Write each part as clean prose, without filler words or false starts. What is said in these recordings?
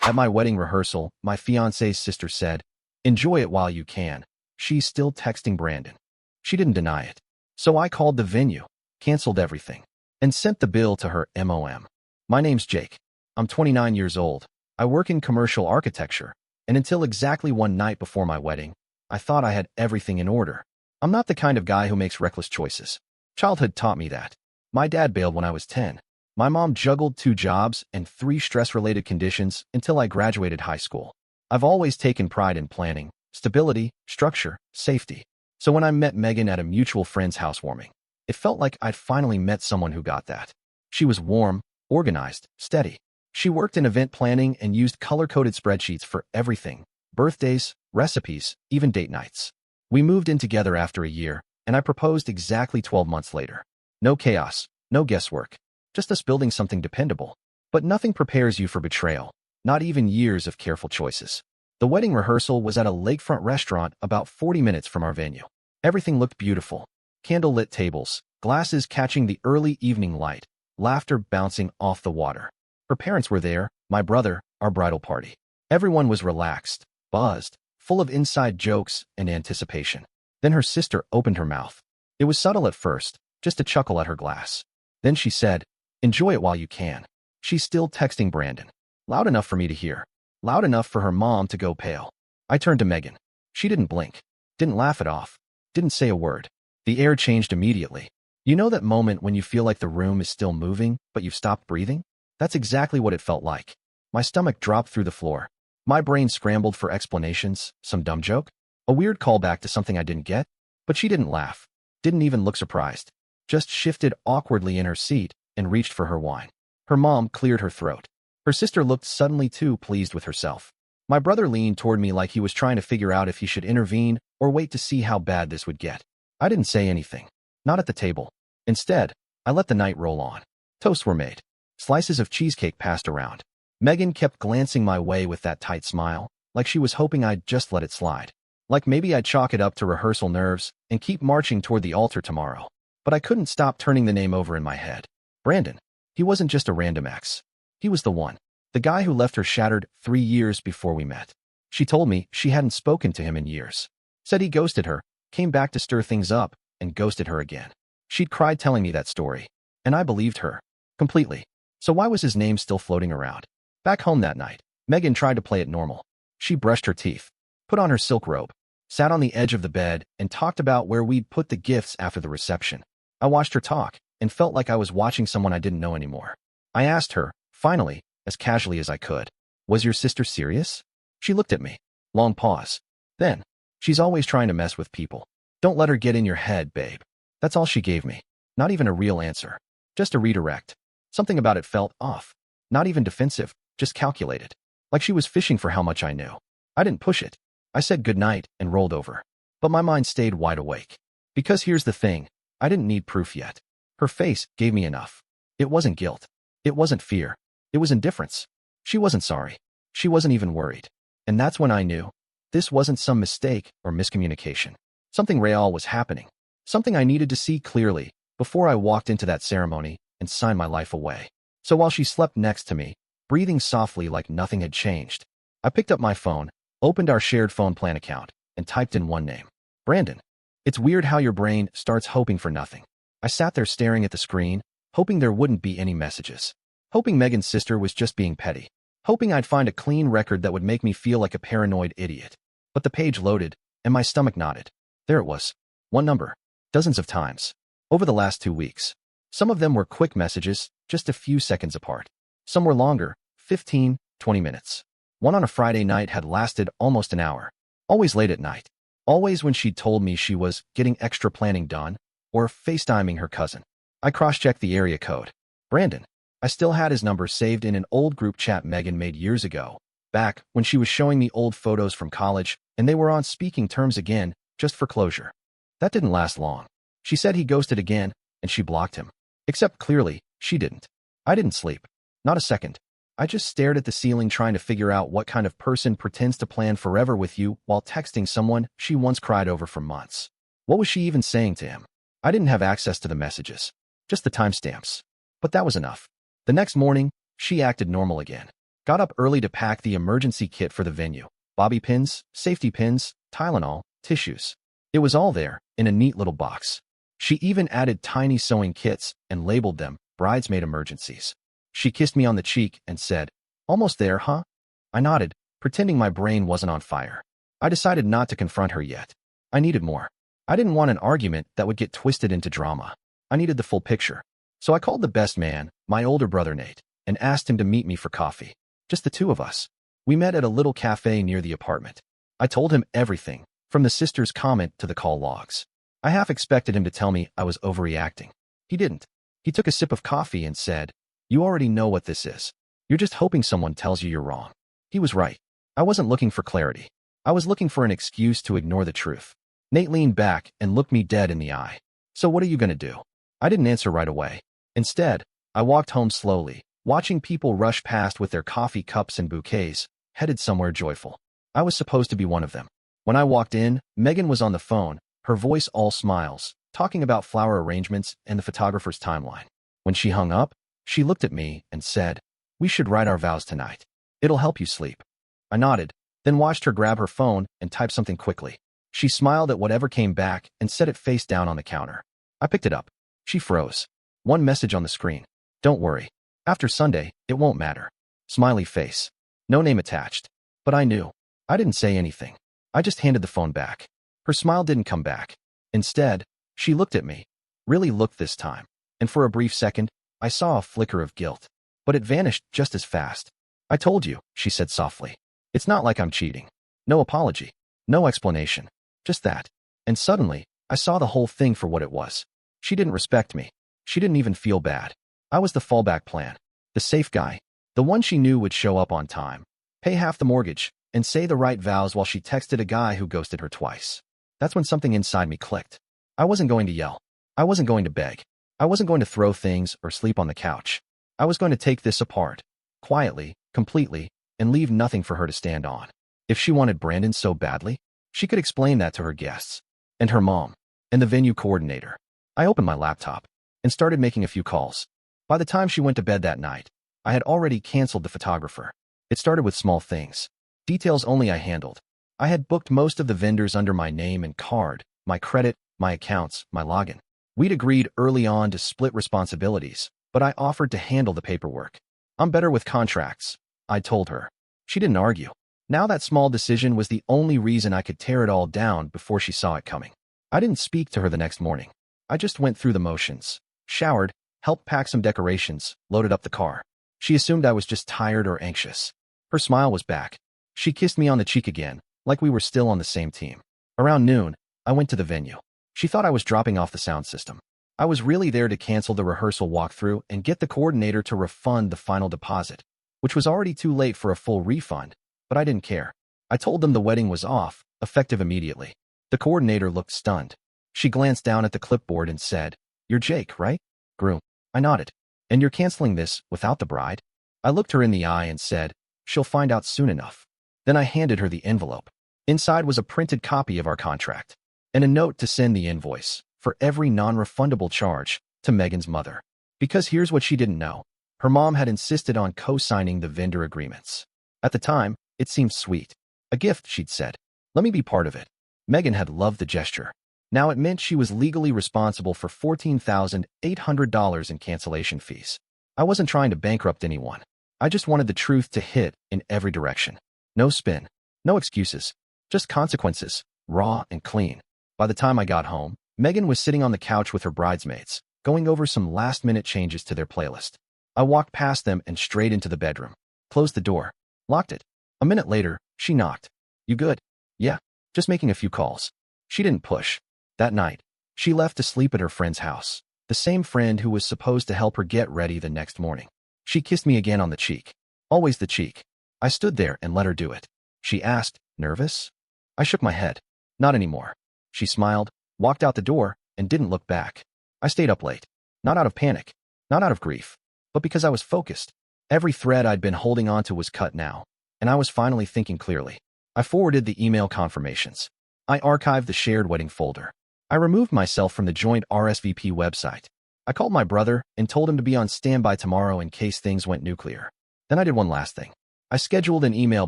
At my wedding rehearsal, my fiancée's sister said, "Enjoy it while you can. She's still texting Brandon." She didn't deny it. So I called the venue, canceled everything, and sent the bill to her mom. My name's Jake. I'm 29 years old. I work in commercial architecture, and until exactly one night before my wedding, I thought I had everything in order. I'm not the kind of guy who makes reckless choices. Childhood taught me that. My dad bailed when I was 10. My mom juggled 2 jobs and 3 stress-related conditions until I graduated high school. I've always taken pride in planning, stability, structure, safety. So when I met Megan at a mutual friend's housewarming, it felt like I'd finally met someone who got that. She was warm, organized, steady. She worked in event planning and used color-coded spreadsheets for everything: birthdays, recipes, even date nights. We moved in together after a year, and I proposed exactly 12 months later. No chaos, no guesswork, just us building something dependable. But nothing prepares you for betrayal, not even years of careful choices. The wedding rehearsal was at a lakefront restaurant about 40 minutes from our venue. Everything looked beautiful. Candle-lit tables, glasses catching the early evening light, laughter bouncing off the water. Her parents were there, my brother, our bridal party. Everyone was relaxed, buzzed, full of inside jokes and anticipation. Then her sister opened her mouth. It was subtle at first, just a chuckle at her glass. Then she said, "Enjoy it while you can. She's still texting Brandon." Loud enough for me to hear. Loud enough for her mom to go pale. I turned to Megan. She didn't blink, didn't laugh it off, didn't say a word. The air changed immediately. You know that moment when you feel like the room is still moving, but you've stopped breathing? That's exactly what it felt like. My stomach dropped through the floor. My brain scrambled for explanations, some dumb joke, a weird callback to something I didn't get. But she didn't laugh, didn't even look surprised, just shifted awkwardly in her seat and reached for her wine. Her mom cleared her throat. Her sister looked suddenly too pleased with herself. My brother leaned toward me like he was trying to figure out if he should intervene or wait to see how bad this would get. I didn't say anything, not at the table. Instead, I let the night roll on. Toasts were made. Slices of cheesecake passed around. Megan kept glancing my way with that tight smile, like she was hoping I'd just let it slide. Like maybe I'd chalk it up to rehearsal nerves and keep marching toward the altar tomorrow. But I couldn't stop turning the name over in my head. Brandon. He wasn't just a random ex. He was the one. The guy who left her shattered 3 years before we met. She told me she hadn't spoken to him in years. Said he ghosted her, came back to stir things up, and ghosted her again. She'd cried telling me that story, and I believed her. Completely. So why was his name still floating around? Back home that night, Megan tried to play it normal. She brushed her teeth, put on her silk robe, sat on the edge of the bed, and talked about where we'd put the gifts after the reception. I watched her talk, and felt like I was watching someone I didn't know anymore. I asked her, finally, as casually as I could, "Was your sister serious?" She looked at me. Long pause. Then, "She's always trying to mess with people. Don't let her get in your head, babe." That's all she gave me. Not even a real answer. Just a redirect. Something about it felt off. Not even defensive, just calculated. Like she was fishing for how much I knew. I didn't push it. I said goodnight and rolled over. But my mind stayed wide awake. Because here's the thing, I didn't need proof yet. Her face gave me enough. It wasn't guilt. It wasn't fear. It was indifference. She wasn't sorry. She wasn't even worried. And that's when I knew. This wasn't some mistake or miscommunication. Something real was happening. Something I needed to see clearly before I walked into that ceremony and signed my life away. So while she slept next to me, breathing softly like nothing had changed, I picked up my phone, opened our shared phone plan account, and typed in one name. Brandon. It's weird how your brain starts hoping for nothing. I sat there staring at the screen, hoping there wouldn't be any messages. Hoping Megan's sister was just being petty. Hoping I'd find a clean record that would make me feel like a paranoid idiot. But the page loaded, and my stomach knotted. There it was. One number. Dozens of times. Over the last 2 weeks. Some of them were quick messages, just a few seconds apart. Some were longer, 15, 20 minutes. One on a Friday night had lasted almost an hour. Always late at night. Always when she'd told me she was getting extra planning done, or FaceTiming her cousin. I cross-checked the area code. Brandon. I still had his number saved in an old group chat Megan made years ago, back when she was showing me old photos from college, and they were on speaking terms again, just for closure. That didn't last long. She said he ghosted again, and she blocked him. Except clearly, she didn't. I didn't sleep. Not a second. I just stared at the ceiling trying to figure out what kind of person pretends to plan forever with you while texting someone she once cried over for months. What was she even saying to him? I didn't have access to the messages. Just the timestamps. But that was enough. The next morning, she acted normal again. Got up early to pack the emergency kit for the venue. Bobby pins, safety pins, Tylenol, tissues. It was all there, in a neat little box. She even added tiny sewing kits and labeled them bridesmaid emergencies. She kissed me on the cheek and said, "Almost there, huh?" I nodded, pretending my brain wasn't on fire. I decided not to confront her yet. I needed more. I didn't want an argument that would get twisted into drama. I needed the full picture. So I called the best man, my older brother Nate, and asked him to meet me for coffee. Just the two of us. We met at a little cafe near the apartment. I told him everything, from the sister's comment to the call logs. I half expected him to tell me I was overreacting. He didn't. He took a sip of coffee and said, "You already know what this is. You're just hoping someone tells you you're wrong." He was right. I wasn't looking for clarity. I was looking for an excuse to ignore the truth. Nate leaned back and looked me dead in the eye. "So what are you going to do?" I didn't answer right away. Instead, I walked home slowly, watching people rush past with their coffee cups and bouquets, headed somewhere joyful. I was supposed to be one of them. When I walked in, Megan was on the phone, her voice all smiles, talking about flower arrangements and the photographer's timeline. When she hung up, she looked at me and said, "We should write our vows tonight. It'll help you sleep." I nodded, then watched her grab her phone and type something quickly. She smiled at whatever came back and set it face down on the counter. I picked it up. She froze. One message on the screen. "Don't worry. After Sunday, it won't matter." Smiley face. No name attached. But I knew. I didn't say anything. I just handed the phone back. Her smile didn't come back. Instead, she looked at me. Really looked this time. And for a brief second, I saw a flicker of guilt. But it vanished just as fast. "I told you," she said softly. "It's not like I'm cheating. No apology. No explanation. Just that." And suddenly, I saw the whole thing for what it was. She didn't respect me. She didn't even feel bad. I was the fallback plan. The safe guy. The one she knew would show up on time, pay half the mortgage, and say the right vows while she texted a guy who ghosted her twice. That's when something inside me clicked. I wasn't going to yell. I wasn't going to beg. I wasn't going to throw things or sleep on the couch. I was going to take this apart. Quietly, completely, and leave nothing for her to stand on. If she wanted Brandon so badly, she could explain that to her guests, and her mom, and the venue coordinator. I opened my laptop and started making a few calls. By the time she went to bed that night, I had already canceled the photographer. It started with small things. Details only I handled. I had booked most of the vendors under my name and card, my credit, my accounts, my login. We'd agreed early on to split responsibilities, but I offered to handle the paperwork. "I'm better with contracts," I told her. She didn't argue. Now that small decision was the only reason I could tear it all down before she saw it coming. I didn't speak to her the next morning. I just went through the motions, showered, helped pack some decorations, loaded up the car. She assumed I was just tired or anxious. Her smile was back. She kissed me on the cheek again, like we were still on the same team. Around noon, I went to the venue. She thought I was dropping off the sound system. I was really there to cancel the rehearsal walkthrough and get the coordinator to refund the final deposit, which was already too late for a full refund, but I didn't care. I told them the wedding was off, effective immediately. The coordinator looked stunned. She glanced down at the clipboard and said, "You're Jake, right?" "Groom." I nodded. "And you're canceling this without the bride?" I looked her in the eye and said, "She'll find out soon enough." Then I handed her the envelope. Inside was a printed copy of our contract and a note to send the invoice for every non-refundable charge to Megan's mother. Because here's what she didn't know. Her mom had insisted on co-signing the vendor agreements. At the time, it seemed sweet. A gift, she'd said. Let me be part of it. Megan had loved the gesture. Now it meant she was legally responsible for $14,800 in cancellation fees. I wasn't trying to bankrupt anyone. I just wanted the truth to hit in every direction. No spin. No excuses. Just consequences. Raw and clean. By the time I got home, Megan was sitting on the couch with her bridesmaids, going over some last-minute changes to their playlist. I walked past them and straight into the bedroom. Closed the door. Locked it. A minute later, she knocked. "You good?" "Yeah. Just making a few calls." She didn't push. That night, she left to sleep at her friend's house, the same friend who was supposed to help her get ready the next morning. She kissed me again on the cheek. Always the cheek. I stood there and let her do it. She asked, "Nervous?" I shook my head. "Not anymore." She smiled, walked out the door, and didn't look back. I stayed up late. Not out of panic. Not out of grief. But because I was focused. Every thread I'd been holding onto was cut now, and I was finally thinking clearly. I forwarded the email confirmations. I archived the shared wedding folder. I removed myself from the joint RSVP website. I called my brother and told him to be on standby tomorrow in case things went nuclear. Then I did one last thing. I scheduled an email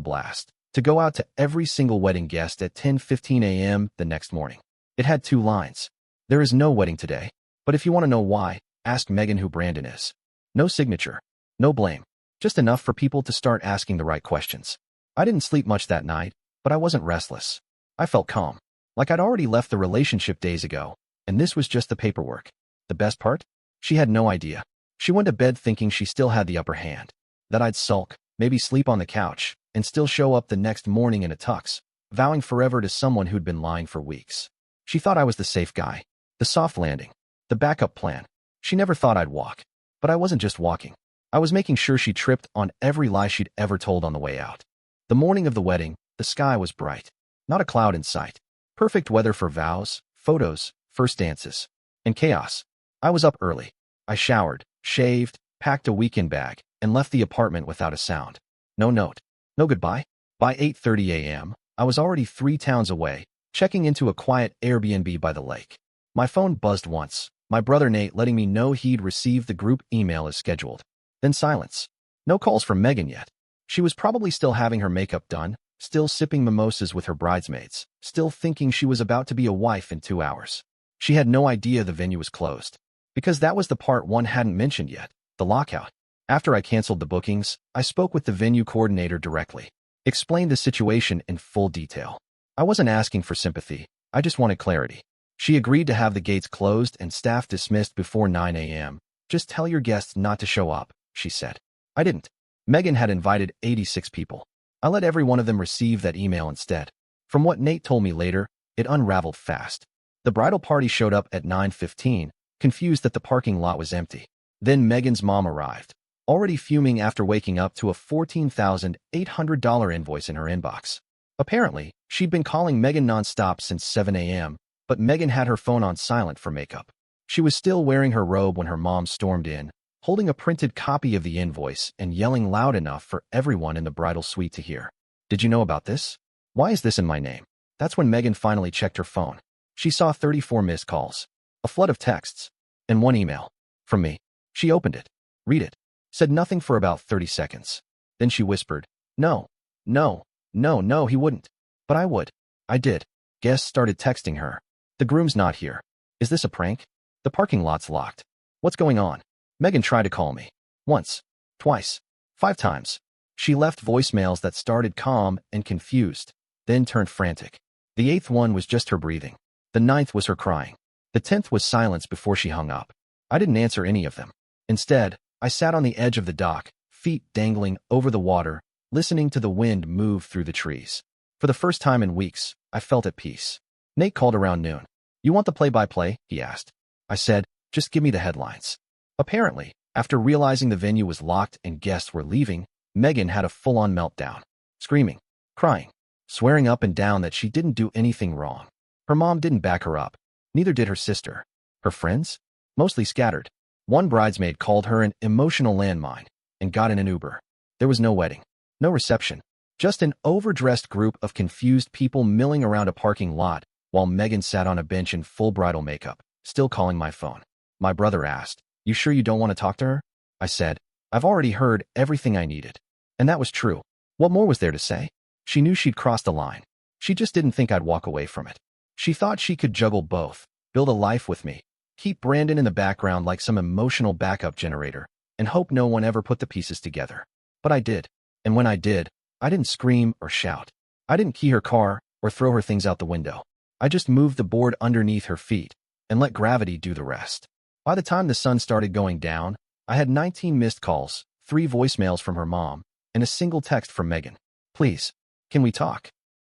blast to go out to every single wedding guest at 10:15 a.m. the next morning. It had 2 lines. There is no wedding today, but if you want to know why, ask Megan who Brandon is. No signature, no blame, just enough for people to start asking the right questions. I didn't sleep much that night, but I wasn't restless. I felt calm, like I'd already left the relationship days ago, and this was just the paperwork. The best part? She had no idea. She went to bed thinking she still had the upper hand, that I'd sulk, maybe sleep on the couch, and still show up the next morning in a tux, vowing forever to someone who'd been lying for weeks. She thought I was the safe guy, the soft landing, the backup plan. She never thought I'd walk. But I wasn't just walking. I was making sure she tripped on every lie she'd ever told on the way out. The morning of the wedding, the sky was bright. Not a cloud in sight. Perfect weather for vows, photos, first dances, and chaos. I was up early. I showered, shaved, packed a weekend bag, and left the apartment without a sound. No note. No goodbye. By 8:30 a.m., I was already 3 towns away, checking into a quiet Airbnb by the lake. My phone buzzed once, my brother Nate letting me know he'd received the group email as scheduled. Then silence. No calls from Megan yet. She was probably still having her makeup done, still sipping mimosas with her bridesmaids, still thinking she was about to be a wife in 2 hours. She had no idea the venue was closed. Because that was the part one hadn't mentioned yet, the lockout. After I canceled the bookings, I spoke with the venue coordinator directly, explained the situation in full detail. I wasn't asking for sympathy, I just wanted clarity. She agreed to have the gates closed and staff dismissed before 9 a.m. Just tell your guests not to show up, she said. I didn't. Megan had invited 86 people. I let every one of them receive that email instead. From what Nate told me later, it unraveled fast. The bridal party showed up at 9:15, confused that the parking lot was empty. Then Megan's mom arrived, already fuming after waking up to a $14,800 invoice in her inbox. Apparently, she'd been calling Megan nonstop since 7 a.m., but Megan had her phone on silent for makeup. She was still wearing her robe when her mom stormed in, holding a printed copy of the invoice and yelling loud enough for everyone in the bridal suite to hear. Did you know about this? Why is this in my name? That's when Megan finally checked her phone. She saw 34 missed calls, a flood of texts, and 1 email. From me. She opened it, read it, said nothing for about 30 seconds. Then she whispered, no, he wouldn't. But I would. I did. Guests started texting her. The groom's not here. Is this a prank? The parking lot's locked. What's going on? Megan tried to call me. Once. Twice. 5 times. She left voicemails that started calm and confused, then turned frantic. The 8th one was just her breathing. The 9th was her crying. The 10th was silence before she hung up. I didn't answer any of them. Instead, I sat on the edge of the dock, feet dangling over the water, listening to the wind move through the trees. For the first time in weeks, I felt at peace. Nate called around noon. You want the play-by-play? He asked. I said, just give me the headlines. Apparently, after realizing the venue was locked and guests were leaving, Megan had a full-on meltdown. Screaming, crying, swearing up and down that she didn't do anything wrong. Her mom didn't back her up. Neither did her sister. Her friends? Mostly scattered. One bridesmaid called her an emotional landmine and got in an Uber. There was no wedding. No reception. Just an overdressed group of confused people milling around a parking lot while Megan sat on a bench in full bridal makeup, still calling my phone. My brother asked, "You sure you don't want to talk to her?" I said, "I've already heard everything I needed." And that was true. What more was there to say? She knew she'd crossed the line. She just didn't think I'd walk away from it. She thought she could juggle both, build a life with me, keep Brandon in the background like some emotional backup generator, and hope no one ever put the pieces together. But I did. And when I did, I didn't scream or shout. I didn't key her car or throw her things out the window. I just moved the board underneath her feet and let gravity do the rest. By the time the sun started going down, I had 19 missed calls, 3 voicemails from her mom, and a single text from Megan. Please, can we talk?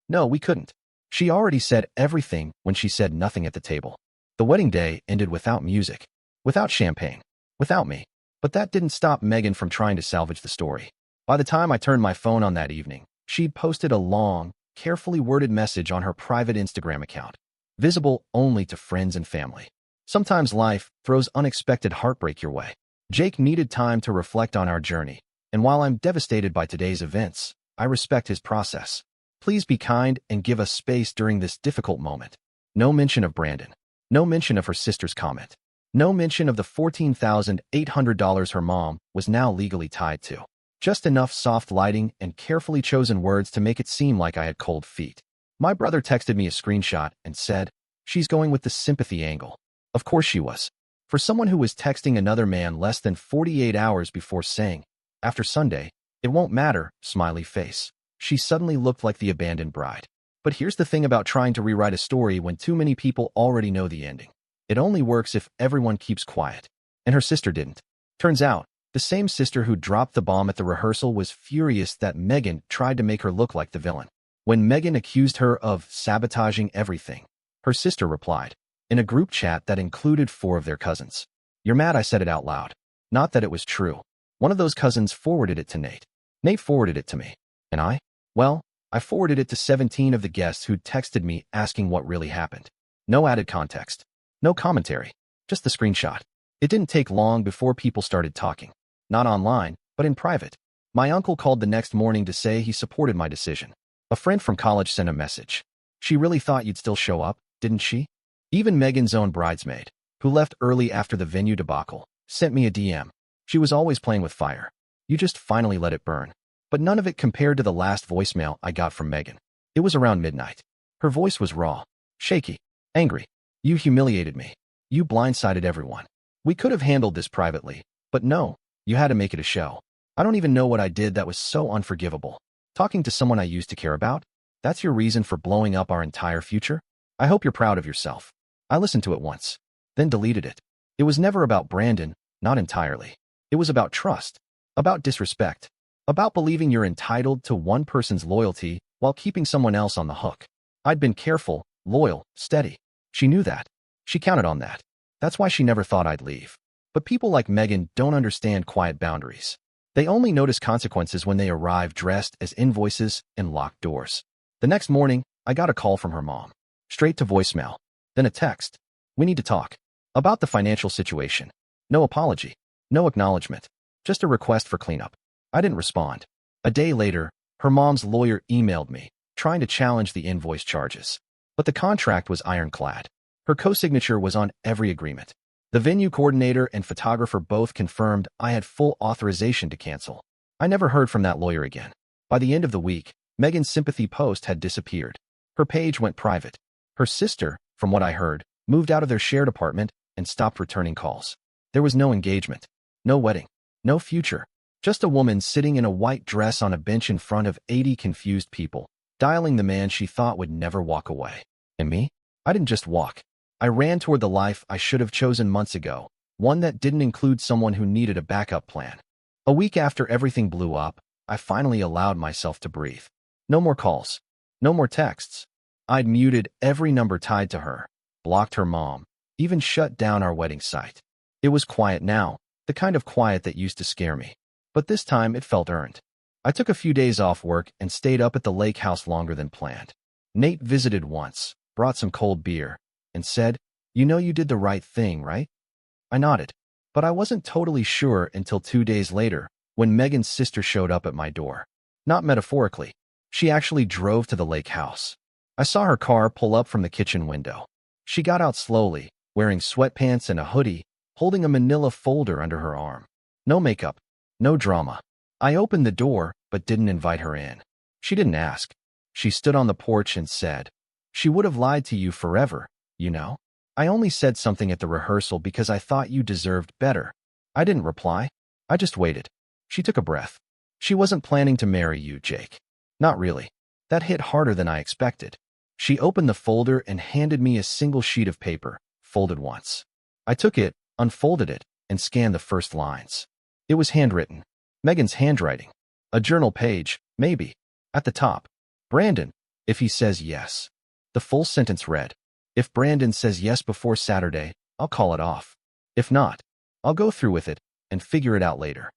No, we couldn't. She already said everything when she said nothing at the table. The wedding day ended without music, without champagne, without me. But that didn't stop Megan from trying to salvage the story. By the time I turned my phone on that evening, she'd posted a long, carefully worded message on her private Instagram account, visible only to friends and family. Sometimes life throws unexpected heartbreak your way. Jake needed time to reflect on our journey, and while I'm devastated by today's events, I respect his process. Please be kind and give us space during this difficult moment. No mention of Brandon. No mention of her sister's comment. No mention of the $14,800 her mom was now legally tied to. Just enough soft lighting and carefully chosen words to make it seem like I had cold feet. My brother texted me a screenshot and said, "She's going with the sympathy angle." Of course she was. For someone who was texting another man less than 48 hours before saying, "After Sunday, it won't matter," smiley face. She suddenly looked like the abandoned bride. But here's the thing about trying to rewrite a story when too many people already know the ending. It only works if everyone keeps quiet. And her sister didn't. Turns out, the same sister who dropped the bomb at the rehearsal was furious that Megan tried to make her look like the villain. When Megan accused her of sabotaging everything, her sister replied, in a group chat that included 4 of their cousins. "You're mad I said it out loud." Not that it was true. One of those cousins forwarded it to Nate. Nate forwarded it to me. And I? Well, I forwarded it to 17 of the guests who'd texted me asking what really happened. No added context. No commentary. Just the screenshot. It didn't take long before people started talking. Not online, but in private. My uncle called the next morning to say he supported my decision. A friend from college sent a message. "She really thought you'd still show up, didn't she?" Even Megan's own bridesmaid, who left early after the venue debacle, sent me a DM. She was always playing with fire. You just finally let it burn. But none of it compared to the last voicemail I got from Megan. It was around midnight. Her voice was raw, shaky, angry. "You humiliated me. You blindsided everyone. We could have handled this privately, but no, you had to make it a show. I don't even know what I did that was so unforgivable. Talking to someone I used to care about? That's your reason for blowing up our entire future? I hope you're proud of yourself." I listened to it once, then deleted it. It was never about Brandon, not entirely. It was about trust, about disrespect, about believing you're entitled to one person's loyalty while keeping someone else on the hook. I'd been careful, loyal, steady. She knew that. She counted on that. That's why she never thought I'd leave. But people like Megan don't understand quiet boundaries. They only notice consequences when they arrive dressed as invoices and locked doors. The next morning, I got a call from her mom. Straight to voicemail. Then a text. "We need to talk. About the financial situation." No apology. No acknowledgement. Just a request for cleanup. I didn't respond. A day later, her mom's lawyer emailed me, trying to challenge the invoice charges. But the contract was ironclad. Her co-signature was on every agreement. The venue coordinator and photographer both confirmed I had full authorization to cancel. I never heard from that lawyer again. By the end of the week, Megan's sympathy post had disappeared. Her page went private. Her sister, from what I heard, moved out of their shared apartment and stopped returning calls. There was no engagement, no wedding, no future. Just a woman sitting in a white dress on a bench in front of 80 confused people, dialing the man she thought would never walk away. And me? I didn't just walk. I ran toward the life I should have chosen months ago, one that didn't include someone who needed a backup plan. A week after everything blew up, I finally allowed myself to breathe. No more calls. No more texts. I'd muted every number tied to her, blocked her mom, even shut down our wedding site. It was quiet now, the kind of quiet that used to scare me. But this time it felt earned. I took a few days off work and stayed up at the lake house longer than planned. Nate visited once, brought some cold beer, and said, "You know you did the right thing, right?" I nodded, but I wasn't totally sure until 2 days later, when Megan's sister showed up at my door. Not metaphorically. She actually drove to the lake house. I saw her car pull up from the kitchen window. She got out slowly, wearing sweatpants and a hoodie, holding a manila folder under her arm. No makeup. No drama. I opened the door, but didn't invite her in. She didn't ask. She stood on the porch and said, "She would have lied to you forever, you know. I only said something at the rehearsal because I thought you deserved better." I didn't reply. I just waited. She took a breath. "She wasn't planning to marry you, Jake." Not really. That hit harder than I expected. She opened the folder and handed me a single sheet of paper, folded once. I took it, unfolded it, and scanned the first lines. It was handwritten. Megan's handwriting. A journal page, maybe. At the top, "Brandon, if he says yes." The full sentence read, "If Brandon says yes before Saturday, I'll call it off. If not, I'll go through with it and figure it out later."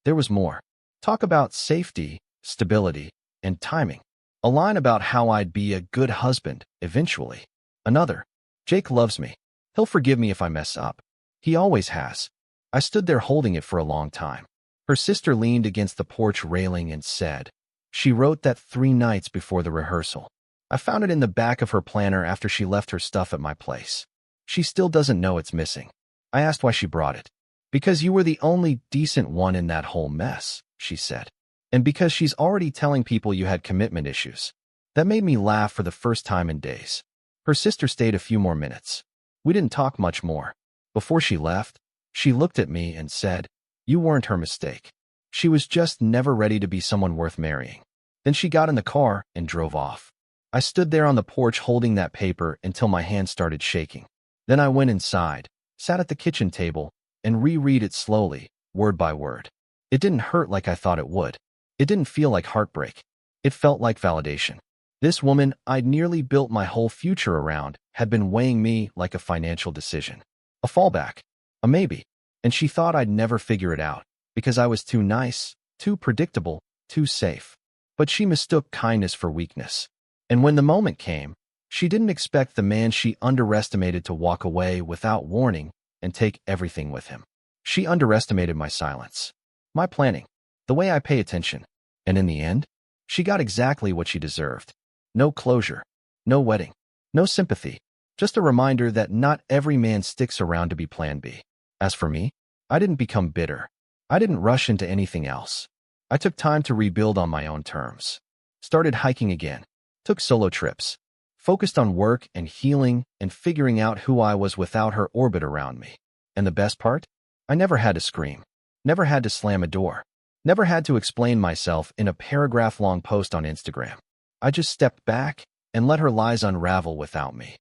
There was more. Talk about safety, stability, and timing. A line about how I'd be a good husband, eventually. Another, "Jake loves me. He'll forgive me if I mess up. He always has." I stood there holding it for a long time. Her sister leaned against the porch railing and said, "She wrote that 3 nights before the rehearsal. I found it in the back of her planner after she left her stuff at my place. She still doesn't know it's missing." I asked why she brought it. Because you were the only decent one in that whole mess, she said. And because she's already telling people you had commitment issues. That made me laugh for the first time in days. Her sister stayed a few more minutes. We didn't talk much more. Before she left, she looked at me and said, "You weren't her mistake. She was just never ready to be someone worth marrying." Then she got in the car and drove off. I stood there on the porch holding that paper until my hand started shaking. Then I went inside, sat at the kitchen table, and reread it slowly, word by word. It didn't hurt like I thought it would. It didn't feel like heartbreak. It felt like validation. This woman I'd nearly built my whole future around had been weighing me like a financial decision. A fallback. A maybe. And she thought I'd never figure it out because I was too nice, too predictable, too safe. But she mistook kindness for weakness. And when the moment came, she didn't expect the man she underestimated to walk away without warning and take everything with him. She underestimated my silence, my planning, the way I pay attention. And in the end, she got exactly what she deserved. No closure, no wedding, no sympathy, just a reminder that not every man sticks around to be plan B. As for me, I didn't become bitter. I didn't rush into anything else. I took time to rebuild on my own terms. Started hiking again, took solo trips, focused on work and healing and figuring out who I was without her orbit around me. And the best part? I never had to scream, never had to slam a door, never had to explain myself in a paragraph-long post on Instagram. I just stepped back and let her lies unravel without me.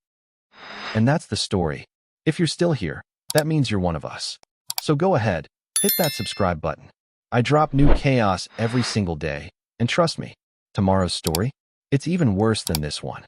And that's the story. If you're still here, that means you're one of us. So go ahead, hit that subscribe button. I drop new chaos every single day, and trust me, tomorrow's story, it's even worse than this one.